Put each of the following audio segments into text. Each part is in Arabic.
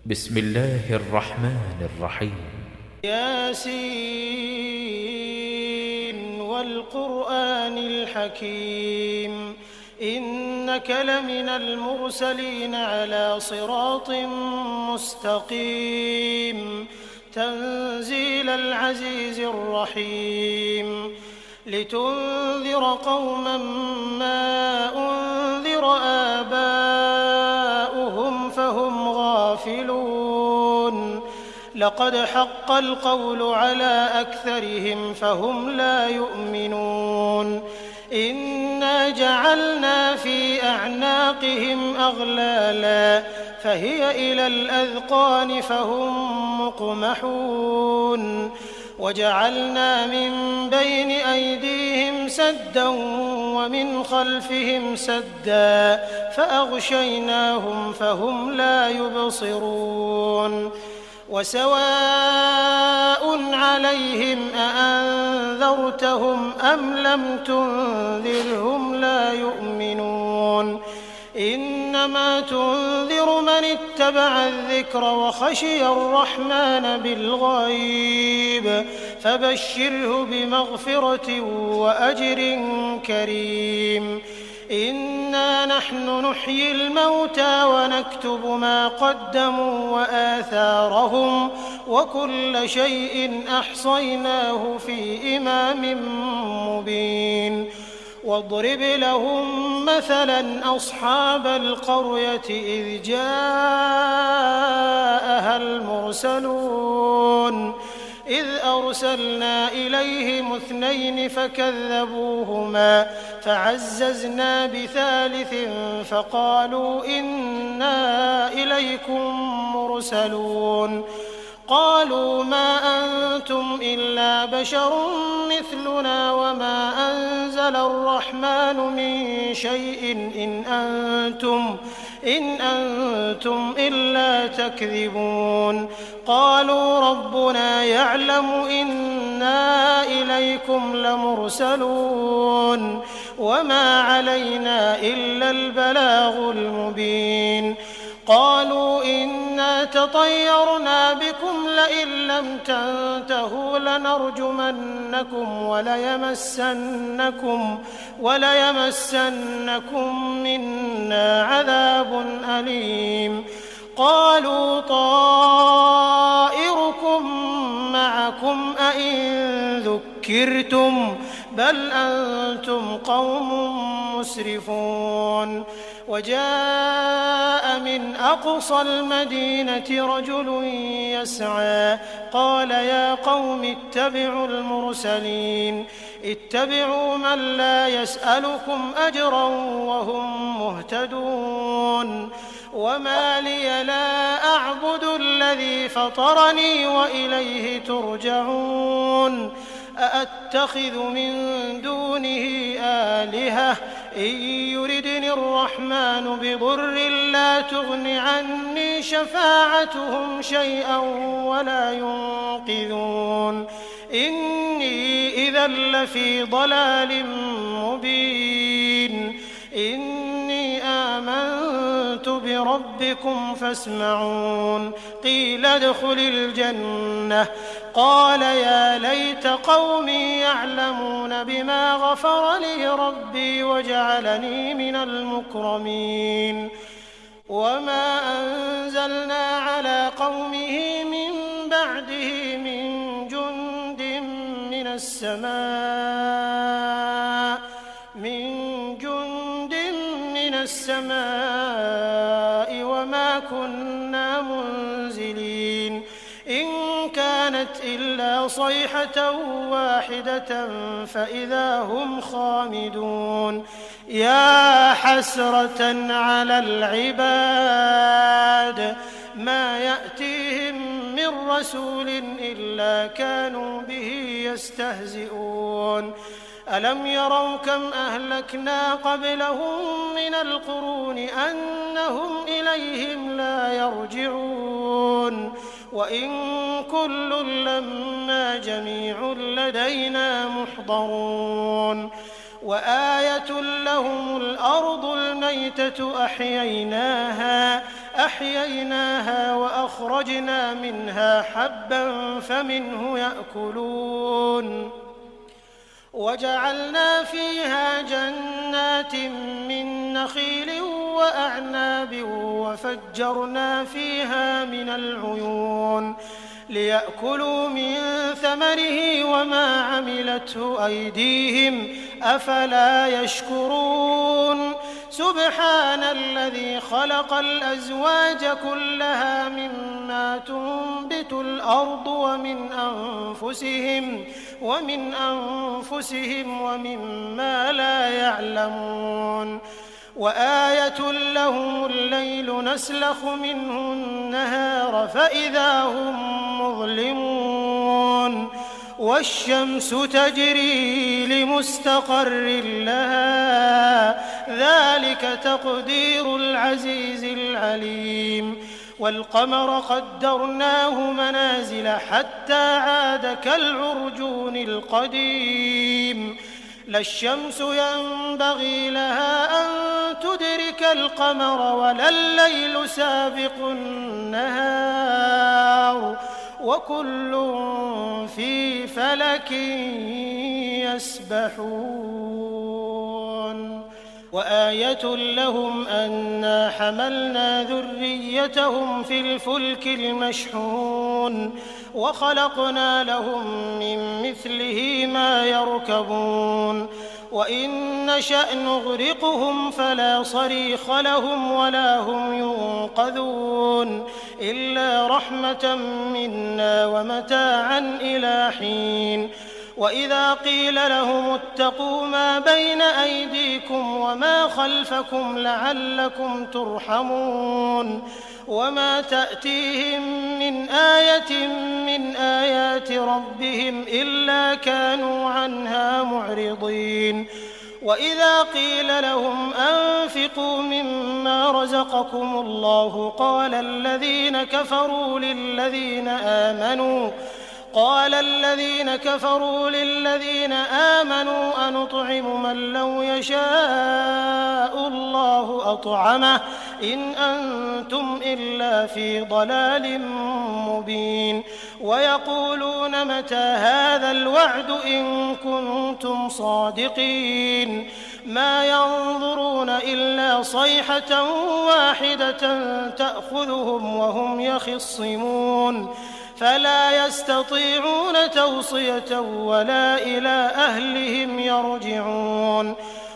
بسم الله الرحمن الرحيم. ياسين والقرآن الحكيم إنك لمن المرسلين على صراط مستقيم تنزيل العزيز الرحيم لتنذر قوما ما أنذر آباؤهم فهم غافلون لقد حق القول على أكثرهم فهم لا يؤمنون إنا جعلنا في أعناقهم أغلالا فهي إلى الأذقان فهم مقمحون وجعلنا من بين أيديهم سدا ومن خلفهم سدا فأغشيناهم فهم لا يبصرون وسواء عليهم أأنذرتهم أم لم تنذرهم لا يؤمنون إنما تنذر من اتبع الذكر وخشي الرحمن بالغيب فبشره بمغفرة وأجر كريم إنا نحن نحيي الموتى ونكتب ما قدموا وآثارهم وكل شيء أحصيناه في إمام مبين واضرب لهم مثلا أصحاب القرية إذ جاءها المرسلون إذ أرسلنا إليهم 2 فكذبوهما فعززنا بثالث فقالوا إنا إليكم مرسلون قالوا ما أنتم إلا بشر مثلنا وما أنزل الرحمن من شيء إن أنتم إلا تكذبون قالوا ربنا يعلم إنا إليكم لمرسلون وما علينا إلا البلاغ المبين قالوا إنا تطيرنا بكم لئن لم تنتهوا لنرجمنكم وليمسنكم منا عذاب أليم قالوا طائركم معكم أئن ذكرتم بل أنتم قوم مسرفون وجاء من أقصى المدينة رجل يسعى قال يا قوم اتبعوا المرسلين اتبعوا من لا يسألكم أجرا وهم مهتدون وما لي لا أعبد الذي فطرني وإليه ترجعون أأتخذ من دونه آلهة إن يردني الرحمن بضر لا تغن عني شفاعتهم شيئا ولا ينقذون إني إذا لفي ضلال مبين إني آمنت بربكم فاسمعون قيل ادخل الجنة قال يا ليت قومي يعلمون بما غفر لي ربي وجعلني من المكرمين وما أنزلنا على قومه من بعده من جند من السماء وما كنا منزلين إن كانت إلا صيحة واحدة فإذا هم خامدون يا حسرة على العباد ما يأتيهم من رسول إلا كانوا به يستهزئون ألم يروا كم أهلكنا قبلهم من القرون أنهم إليهم لا يرجعون وإن كل لما جميع لدينا محضرون وآية لهم الأرض الميتة أحييناها فأخرجنا منها حبا فمنه يأكلون وجعلنا فيها جنات من نخيل وأعناب وفجرنا فيها من العيون ليأكلوا من ثمره وما عملته أيديهم أفلا يشكرون سبحان الذي خلق الأزواج كلها مما تنبت الأرض ومن أنفسهم ومما لا يعلمون وآية لهم الليل نسلخ منه النهار فإذا هم مظلمون والشمس تجري لمستقر لها ذلك تقدير العزيز العليم والقمر قدرناه منازل حتى عاد كالعرجون القديم لا الشمس ينبغي لها أن تدرك القمر ولا الليل سابق النهار وكل في فلك يسبحون وآية لهم أنا حملنا ذريتهم في الفلك المشحون وخلقنا لهم من مثله ما يركبون وإن نشأ نغرقهم فلا صريخ لهم ولا هم ينقذون إلا رحمة منا ومتاعا إلى حين وإذا قيل لهم اتقوا ما بين أيديكم وما خلفكم لعلكم ترحمون وما تأتيهم من آية من آيات ربهم إلا كانوا عنها معرضين وإذا قيل لهم أنفقوا مما رزقكم الله قال الذين كفروا للذين آمنوا أنطعم من لو يشاء الله أطعمه إن أنتم إلا في ضلال مبين ويقولون متى هذا الوعد إن كنتم صادقين ما ينظرون إلا صيحة واحدة تأخذهم وهم يخصمون فلا يستطيعون توصية ولا إلى أهلهم يرجعون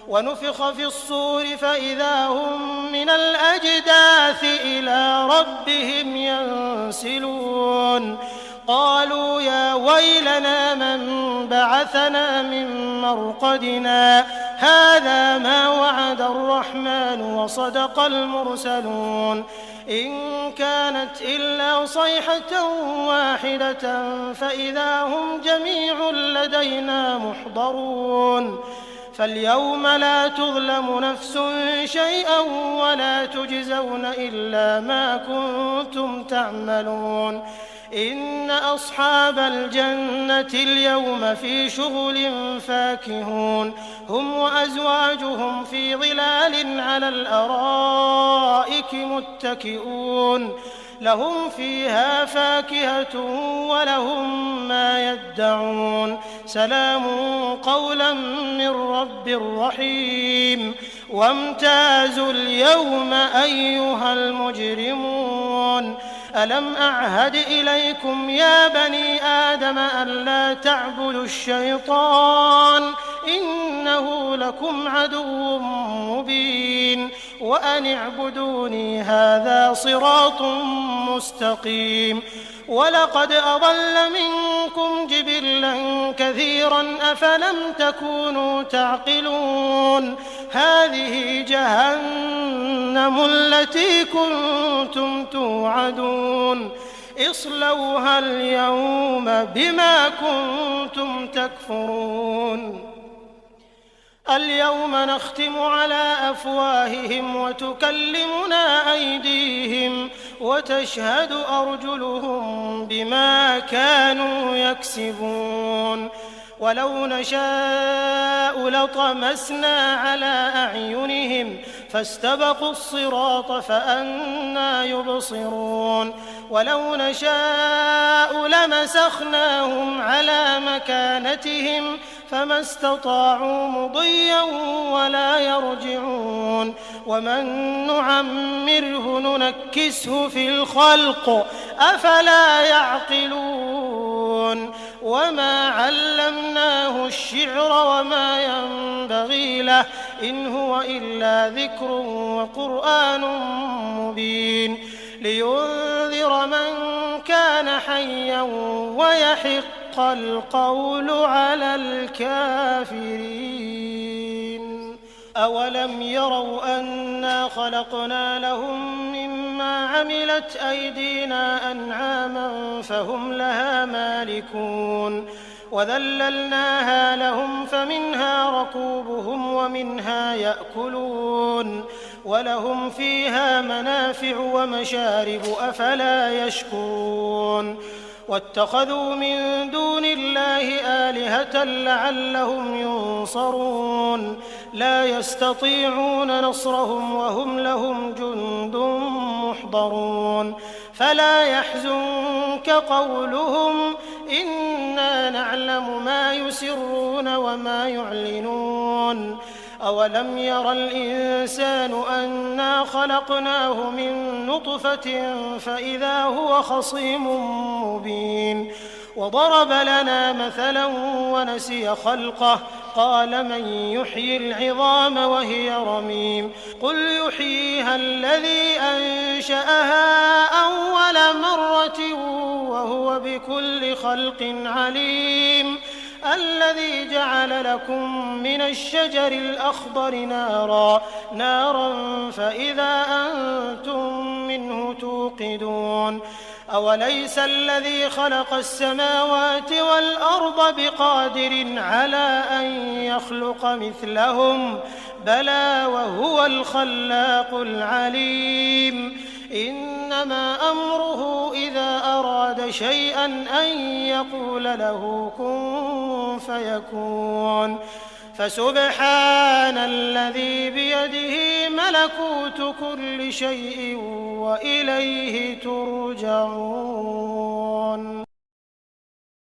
ونفخ في الصور فإذا هم من الأجداث إلى ربهم ينسلون قالوا يا ويلنا من بعثنا من مرقدنا هذا ما وعد الرحمن وصدق المرسلون إن كانت إلا صيحة واحدة فإذا هم جميع لدينا محضرون فاليوم لا تظلم نفس شيئا ولا تجزون إلا ما كنتم تعملون إن أصحاب الجنة اليوم في شغل فاكهون هم وأزواجهم في ظلال على الأرائك متكئون لهم فيها فاكهة ولهم ما يدعون سلام قولا من رب رحيم وامتازوا اليوم أيها المجرمون ألم أعهد إليكم يا بني آدم ألا تعبدوا الشيطان إنه لكم عدو مبين وأن اعبدوني هذا صراط مستقيم ولقد أضل منكم جبلا كثيرا أفلم تكونوا تعقلون هذه جهنم التي كنتم توعدون اصلوها اليوم بما كنتم تكفرون اليوم نختم على أفواههم وتكلمنا أيديهم وتشهد أرجلهم بما كانوا يكسبون ولو نشاء لطمسنا على أعينهم فاستبقوا الصراط فأنى يبصرون ولو نشاء لمسخناهم على مكانتهم فما استطاعوا مضيا ولا يرجعون ومن نعمره ننكسه في الخلق أفلا يعقلون وما علمناه الشعر وما ينبغي له إن هو إلا ذكر وقرآن مبين لينذر من كان حيا ويحق القول على الكافرين أولم يروا أنا خلقنا لهم مما عملت أيدينا أنعاما فهم لها مالكون وذللناها لهم فمنها ركوبهم ومنها يأكلون ولهم فيها منافع ومشارب أفلا يشكرون واتخذوا من دون الله آلهة لعلهم ينصرون لا يستطيعون نصرهم وهم لهم جند محضرون فلا يحزنك قولهم إنا نعلم ما يسرون وما يعلنون أولم ير الإنسان أنا خلقناه من نطفة فإذا هو خصيم مبين وضرب لنا مثلا ونسي خلقه قال من يحيي العظام وهي رميم قل يحييها الذي أنشأها أول مرة وهو بكل خلق عليم الذي جعل لكم من الشجر الأخضر نارا فإذا أنتم منه توقدون أوليس الذي خلق السماوات والأرض بقادر على أن يخلق مثلهم بلى وهو الخلاق العليم إنما أمره إذا أراد شيئا أن يقول له كن فيكون فسبحان الذي بيده ملكوت كل شيء وإليه ترجعون.